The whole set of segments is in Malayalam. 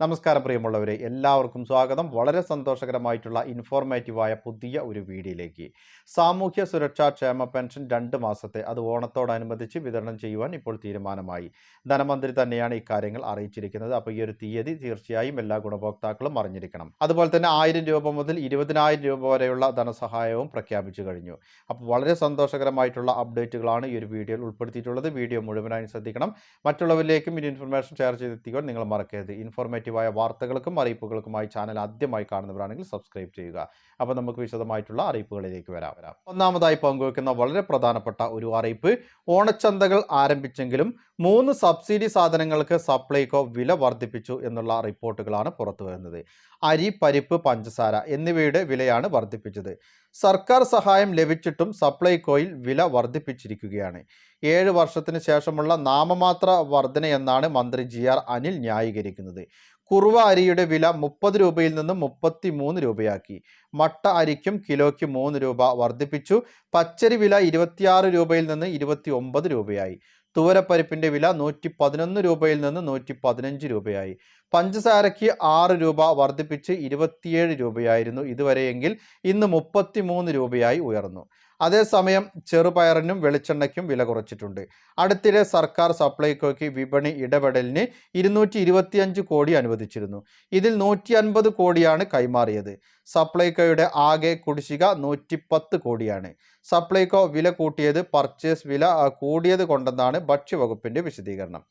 നമസ്കാരം പ്രിയമുള്ളവരെ, എല്ലാവർക്കും സ്വാഗതം. വളരെ സന്തോഷകരമായിട്ടുള്ള ഇൻഫോർമേറ്റീവായ പുതിയ ഒരു വീഡിയോയിലേക്ക്. സാമൂഹ്യ സുരക്ഷാ ക്ഷേമ പെൻഷൻ 2 മാസത്തെ അത് ഓണത്തോടനുബന്ധിച്ച് വിതരണം ചെയ്യുവാൻ ഇപ്പോൾ തീരുമാനമായി. ധനമന്ത്രി തന്നെയാണ് ഇക്കാര്യങ്ങൾ അറിയിച്ചിരിക്കുന്നത്. അപ്പോൾ ഈ ഒരു തീയതി തീർച്ചയായും എല്ലാ ഗുണഭോക്താക്കളും അറിഞ്ഞിരിക്കണം. അതുപോലെ തന്നെ 1000 രൂപ മുതൽ 20,000 രൂപ വരെയുള്ള ധനസഹായവും പ്രഖ്യാപിച്ചു കഴിഞ്ഞു. അപ്പോൾ വളരെ സന്തോഷകരമായിട്ടുള്ള അപ്ഡേറ്റുകളാണ് ഈ ഒരു വീഡിയോയിൽ ഉൾപ്പെടുത്തിയിട്ടുള്ളത്. വീഡിയോ മുഴുവനായി ശ്രദ്ധിക്കണം. മറ്റുള്ളവരിലേക്കും ഈ ഇൻഫർമേഷൻ ഷെയർ ചെയ്തെത്തിക്കാൻ നിങ്ങൾ മറക്കരുത്. ഇൻഫോർമേറ്റീവായ വാർത്തകൾക്കും അറിയിപ്പുകൾക്കുമായി ചാനൽ ആദ്യമായി കാണുന്നവരാണെങ്കിൽ സബ്സ്ക്രൈബ് ചെയ്യുക. അപ്പോൾ നമുക്ക് വിശദമായിട്ടുള്ള അറിയിപ്പുകളിലേക്ക് വരാം. ഒന്നാമതായി പങ്കുവെക്കുന്ന വളരെ പ്രധാനപ്പെട്ട ഒരു അറിയിപ്പ്, ഓണച്ചന്തകൾ ആരംഭിച്ചെങ്കിലും 3 സബ്സിഡി സാധനങ്ങൾക്ക് സപ്ലൈകോ വില വർദ്ധിപ്പിച്ചു എന്നുള്ള റിപ്പോർട്ടുകളാണ് പുറത്തു വരുന്നത്. അരി, പരിപ്പ്, പഞ്ചസാര എന്നിവയുടെ വിലയാണ് വർദ്ധിപ്പിച്ചത്. സർക്കാർ സഹായം ലഭിച്ചിട്ടും സപ്ലൈകോയിൽ വില വർദ്ധിപ്പിച്ചിരിക്കുകയാണ്. 7 വർഷത്തിന് ശേഷമുള്ള നാമമാത്ര വർധനയെന്നാണ് മന്ത്രി GR അനിൽ ന്യായീകരിക്കുന്നത്. കുറുവ അരിയുടെ വില 30 രൂപയിൽ നിന്ന് 33 രൂപയാക്കി. മട്ട അരിക്കും കിലോയ്ക്ക് 3 രൂപ വർദ്ധിപ്പിച്ചു. പച്ചരി വില 26 രൂപയിൽ നിന്ന് 29 രൂപയായി. തുവരപ്പരിപ്പിന്റെ വില 111 രൂപയിൽ നിന്ന് 115 രൂപയായി. പഞ്ചസാരയ്ക്ക് 6 രൂപ വർദ്ധിപ്പിച്ച് 27 രൂപയായിരുന്നു ഇതുവരെയെങ്കിൽ ഇന്ന് 33 രൂപയായി ഉയർന്നു. അതേസമയം ചെറുപയറിനും വെളിച്ചെണ്ണയ്ക്കും വില കുറച്ചിട്ടുണ്ട്. അടുത്തിടെ സർക്കാർ സപ്ലൈകോയ്ക്ക് വിപണി ഇടപെടലിന് 225 കോടി അനുവദിച്ചിരുന്നു. ഇതിൽ 150 കോടിയാണ് കൈമാറിയത്. സപ്ലൈകോയുടെ ആകെ കുടിശ്ശിക 110 കോടിയാണ്. സപ്ലൈകോ വില കൂട്ടിയത് പർച്ചേസ് വില കൂടിയത് കൊണ്ടെന്നാണ് ഭക്ഷ്യവകുപ്പിന്റെ വിശദീകരണം.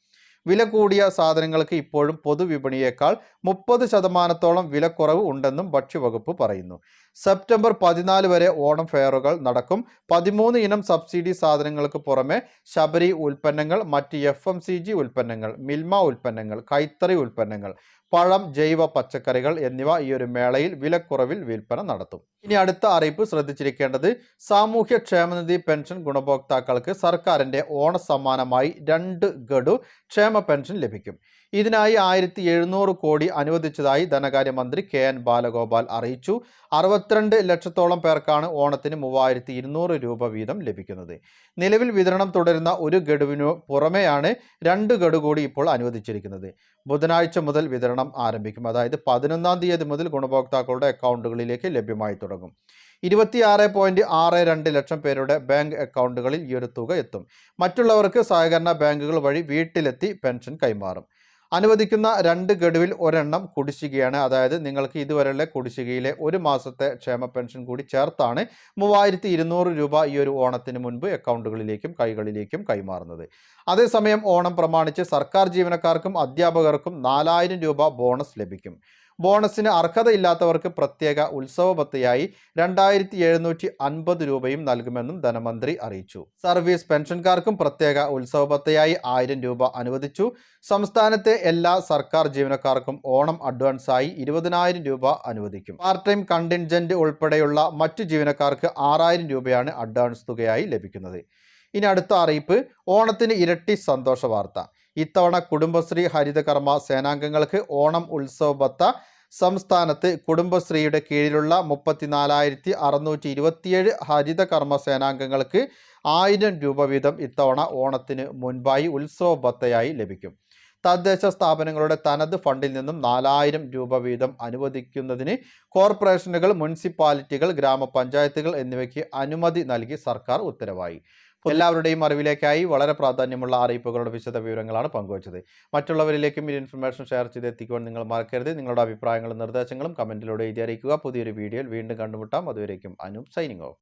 വില കൂടിയ സാധനങ്ങൾക്ക് ഇപ്പോഴും പൊതുവിപണിയേക്കാൾ 30% വിലക്കുറവ് ഉണ്ടെന്നും ഭക്ഷ്യവകുപ്പ് പറയുന്നു. സെപ്റ്റംബർ 14 വരെ ഓണം ഫെയറുകൾ നടക്കും. 13 ഇനം സബ്സിഡി സാധനങ്ങൾക്ക് പുറമെ ശബരി ഉൽപ്പന്നങ്ങൾ, മറ്റ് FMCG ഉൽപ്പന്നങ്ങൾ, മിൽമ ഉൽപ്പന്നങ്ങൾ, കൈത്തറി ഉൽപ്പന്നങ്ങൾ, പഴം, ജൈവ പച്ചക്കറികൾ എന്നിവ ഈ ഒരു മേളയിൽ വിലക്കുറവിൽ വിൽപ്പന നടത്തും. ഇനി അടുത്ത അറിയിപ്പ് ശ്രദ്ധിച്ചിരിക്കേണ്ടത്, സാമൂഹ്യ ക്ഷേമനിധി പെൻഷൻ ഗുണഭോക്താക്കൾക്ക് സർക്കാരിന്റെ ഓണസമ്മാനമായി 2 ഗഡു ക്ഷേമ പെൻഷൻ ലഭിക്കും. ഇതിനായി 1700 കോടി അനുവദിച്ചതായി ധനകാര്യമന്ത്രി KN ബാലഗോപാൽ അറിയിച്ചു. 62 ലക്ഷത്തോളം പേർക്കാണ് ഓണത്തിന് 3200 രൂപ വീതം ലഭിക്കുന്നത്. നിലവിൽ വിതരണം തുടരുന്ന 1 ഗഡുവിനു പുറമെയാണ് 2 ഗഡു കൂടി ഇപ്പോൾ അനുവദിച്ചിരിക്കുന്നത്. ബുധനാഴ്ച മുതൽ വിതരണം ആരംഭിക്കും. അതായത് 11-ാം തീയതി മുതൽ ഗുണഭോക്താക്കളുടെ അക്കൗണ്ടുകളിലേക്ക് ലഭ്യമായി തുടങ്ങും. 26.62 ലക്ഷം പേരുടെ ബാങ്ക് അക്കൗണ്ടുകളിൽ ഈ ഒരു തുക എത്തും. മറ്റുള്ളവർക്ക് സഹകരണ ബാങ്കുകൾ വഴി വീട്ടിലെത്തി പെൻഷൻ കൈമാറും. അനുവദിക്കുന്ന 2 ഗഡുവിൽ ഒരെണ്ണം കുടിശ്ശികയാണ്. അതായത് നിങ്ങൾക്ക് ഇതുവരെയുള്ള കുടിശ്ശികയിലെ 1 മാസത്തെ ക്ഷേമ പെൻഷൻ കൂടി ചേർത്താണ് 3200 രൂപ ഈ ഒരു ഓണത്തിന് മുൻപ് അക്കൗണ്ടുകളിലേക്കും കൈകളിലേക്കും കൈമാറുന്നത്. അതേസമയം ഓണം പ്രമാണിച്ച് സർക്കാർ ജീവനക്കാർക്കും അധ്യാപകർക്കും 4000 രൂപ ബോണസ് ലഭിക്കും. ബോണസിന് അർഹതയില്ലാത്തവർക്ക് പ്രത്യേക ഉത്സവ ഭത്തയായി 2750 രൂപയും നൽകുമെന്നും ധനമന്ത്രി അറിയിച്ചു. സർവീസ് പെൻഷൻകാർക്കും പ്രത്യേക ഉത്സവ ഭത്തയായി 1000 രൂപ അനുവദിച്ചു. സംസ്ഥാനത്തെ എല്ലാ സർക്കാർ ജീവനക്കാർക്കും ഓണം അഡ്വാൻസായി 20,000 രൂപ അനുവദിക്കും. പാർട്ട് ടൈം കണ്ടിൻജന്റ് ഉൾപ്പെടെയുള്ള മറ്റു ജീവനക്കാർക്ക് 6000 രൂപയാണ് അഡ്വാൻസ് തുകയായി ലഭിക്കുന്നത്. ഇനി അടുത്ത അറിയിപ്പ്, ഓണത്തിന് ഇരട്ടി സന്തോഷ വാർത്ത. ഇത്തവണ കുടുംബശ്രീ ഹരിതകർമ്മ സേനാംഗങ്ങൾക്ക് ഓണം ഉത്സവ ഭത്ത സംസ്ഥാനത്ത് കുടുംബശ്രീയുടെ കീഴിലുള്ള 34,627 ഹരിതകർമ്മ സേനാംഗങ്ങൾക്ക് 1000 രൂപ വീതം ഇത്തവണ ഓണത്തിന് മുൻപായി ഉത്സവ ഭത്തയായി ലഭിക്കും. തദ്ദേശ സ്ഥാപനങ്ങളുടെ തനത് ഫണ്ടിൽ നിന്നും 4000 രൂപ വീതം അനുവദിക്കുന്നതിന് കോർപ്പറേഷനുകൾ, മുനിസിപ്പാലിറ്റികൾ, ഗ്രാമപഞ്ചായത്തുകൾ എന്നിവയ്ക്ക് അനുമതി നൽകി സർക്കാർ ഉത്തരവായി. എല്ലാവരുടെയും അറിവിലേക്കായി വളരെ പ്രാധാന്യമുള്ള അറിയിപ്പുകളുടെ വിശദ വിവരങ്ങളാണ് പങ്കുവച്ചത്. മറ്റുള്ളവരിലേക്കും ഈ ഇൻഫർമേഷൻ ഷെയർ ചെയ്തെത്തിക്കുവാൻ നിങ്ങൾ മറക്കരുത്. നിങ്ങളുടെ അഭിപ്രായങ്ങളും നിർദ്ദേശങ്ങളും കമന്റിലൂടെ എഴുതി അറിയിക്കുക. പുതിയൊരു വീഡിയോയിൽ വീണ്ടും കണ്ടുമുട്ടാം. അതുവരേക്കും അനൂപ് സൈനിങ് ഓഫ്.